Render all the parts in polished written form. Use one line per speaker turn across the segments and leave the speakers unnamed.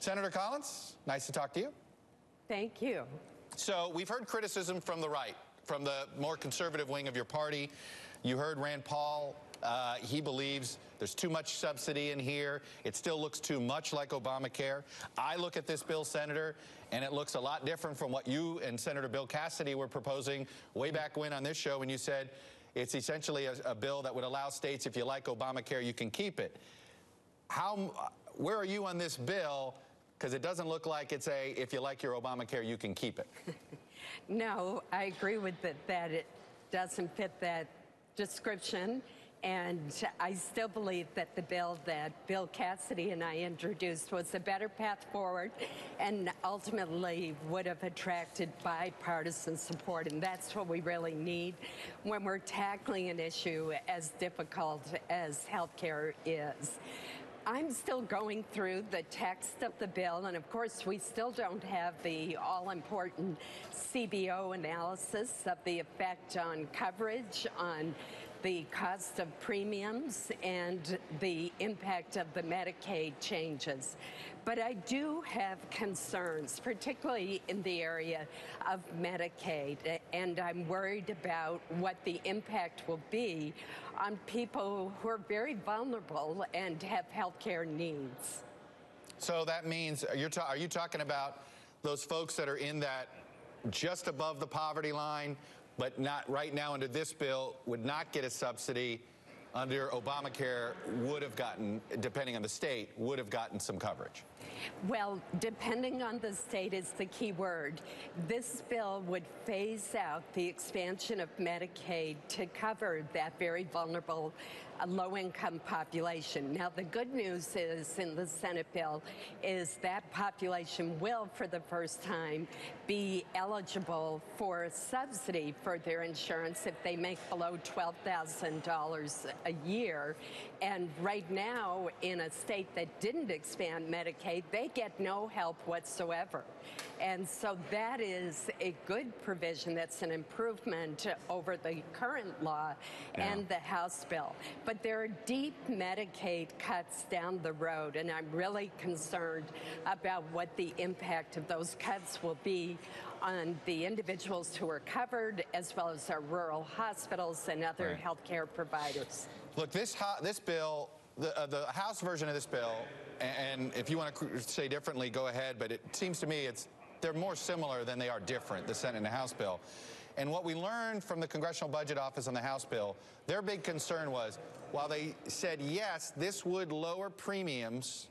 Senator Collins, nice to talk to you.
Thank you.
So we've heard criticism from the right, from the more conservative wing of your party. You heard Rand Paul. He believes there's too much subsidy in here. It still looks too much like Obamacare. I look at this bill, Senator, and it looks a lot different from what you and Senator Bill Cassidy were proposing way back when on this show, when you said it's essentially a bill that would allow states, if you like Obamacare, you can keep it. Where are you on this bill? Because it doesn't look like it's if you like your Obamacare, you can keep it.
No, I agree with that it doesn't fit that description. And I still believe that the bill that Bill Cassidy and I introduced was a better path forward and ultimately would have attracted bipartisan support. And that's what we really need when we're tackling an issue as difficult as healthcare is. I'm still going through the text of the bill, and of course we still don't have the all-important CBO analysis of the effect on coverage, on the cost of premiums, and the impact of the Medicaid changes. But I do have concerns, particularly in the area of Medicaid, and I'm worried about what the impact will be on people who are very vulnerable and have health care needs.
So that means, are you talking about those folks that are in that just above the poverty line, but not right now under this bill, would not get a subsidy? Under Obamacare, would have gotten, depending on the state, would have gotten some coverage?
Well, depending on the state is the key word. This bill would phase out the expansion of Medicaid to cover that very vulnerable low-income population. Now, the good news is in the Senate bill is that population will, for the first time, be eligible for a subsidy for their insurance if they make below $12,000 a year. And right now, in a state that didn't expand Medicaid, they get no help whatsoever. And so that is a good provision. That's an improvement over the current law and the House bill. But there are deep Medicaid cuts down the road, and I'm really concerned about what the impact of those cuts will be on the individuals who are covered, as well as our rural hospitals and other healthcare providers.
Look, this bill, the House version of this bill, and if you want to say differently, go ahead, but it seems to me they're more similar than they are different, the Senate and the House bill. And what we learned from the Congressional Budget Office on the House bill, their big concern was, while they said, yes, this would lower premiums,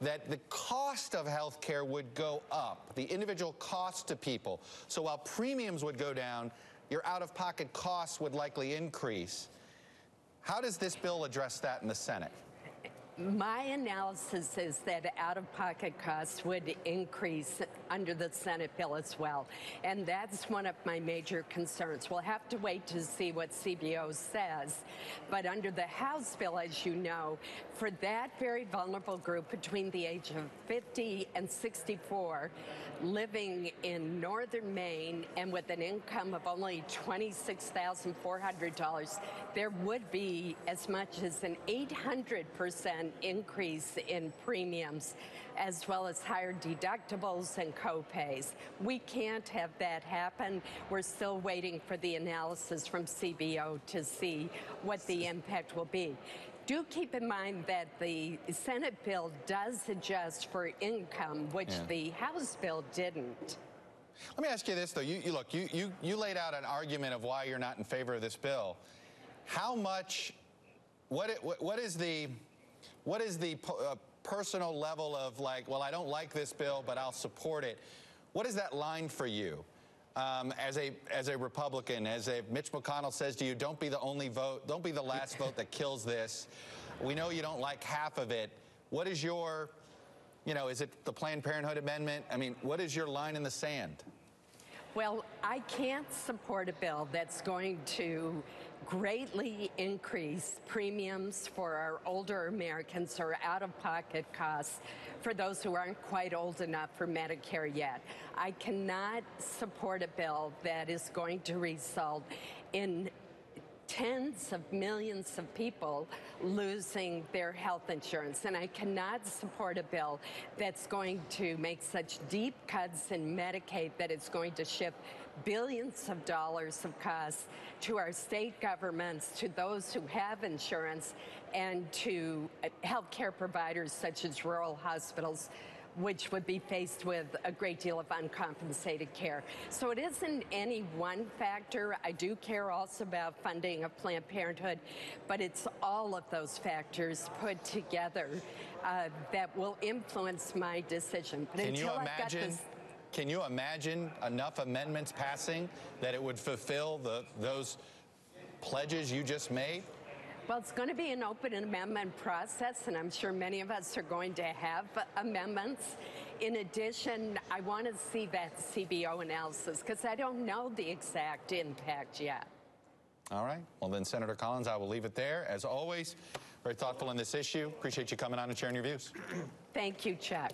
that the cost of health care would go up, the individual cost to people. So while premiums would go down, your out-of-pocket costs would likely increase. How does this bill address that in the Senate?
My analysis is that out-of-pocket costs would increase under the Senate bill as well. And that's one of my major concerns. We'll have to wait to see what CBO says. But under the House bill, as you know, for that very vulnerable group between the age of 50 and 64, living in northern Maine and with an income of only $26,400, there would be as much as an 800% increase in premiums, as well as higher deductibles and co-pays. We can't have that happen. We're still waiting for the analysis from CBO to see what the impact will be. Do keep in mind that the Senate bill does adjust for income, which the House bill didn't.
Let me ask you this, though. You laid out an argument of why you're not in favor of this bill. How much, what is the personal level of, like, well, I don't like this bill, but I'll support it? What is that line for you as a Republican? Mitch McConnell says to you, don't be the only vote, don't be the last vote that kills this. We know you don't like half of it. What is your, is it the Planned Parenthood amendment? I mean, what is your line in the sand?
Well, I can't support a bill that's going to greatly increase premiums for our older Americans or out-of-pocket costs for those who aren't quite old enough for Medicare yet. I cannot support a bill that is going to result in tens of millions of people losing their health insurance. And I cannot support a bill that's going to make such deep cuts in Medicaid that it's going to shift billions of dollars of costs to our state governments, to those who have insurance, and to healthcare providers such as rural hospitals, which would be faced with a great deal of uncompensated care. So it isn't any one factor. I do care also about funding of Planned Parenthood, but it's all of those factors put together that will influence my decision. But
Can you imagine enough amendments passing that it would fulfill those pledges you just made?
Well, it's going to be an open amendment process, and I'm sure many of us are going to have amendments. In addition, I want to see that CBO analysis because I don't know the exact impact yet.
All right. Well, then, Senator Collins, I will leave it there. As always, very thoughtful in this issue. Appreciate you coming on and sharing your views.
Thank you, Chuck.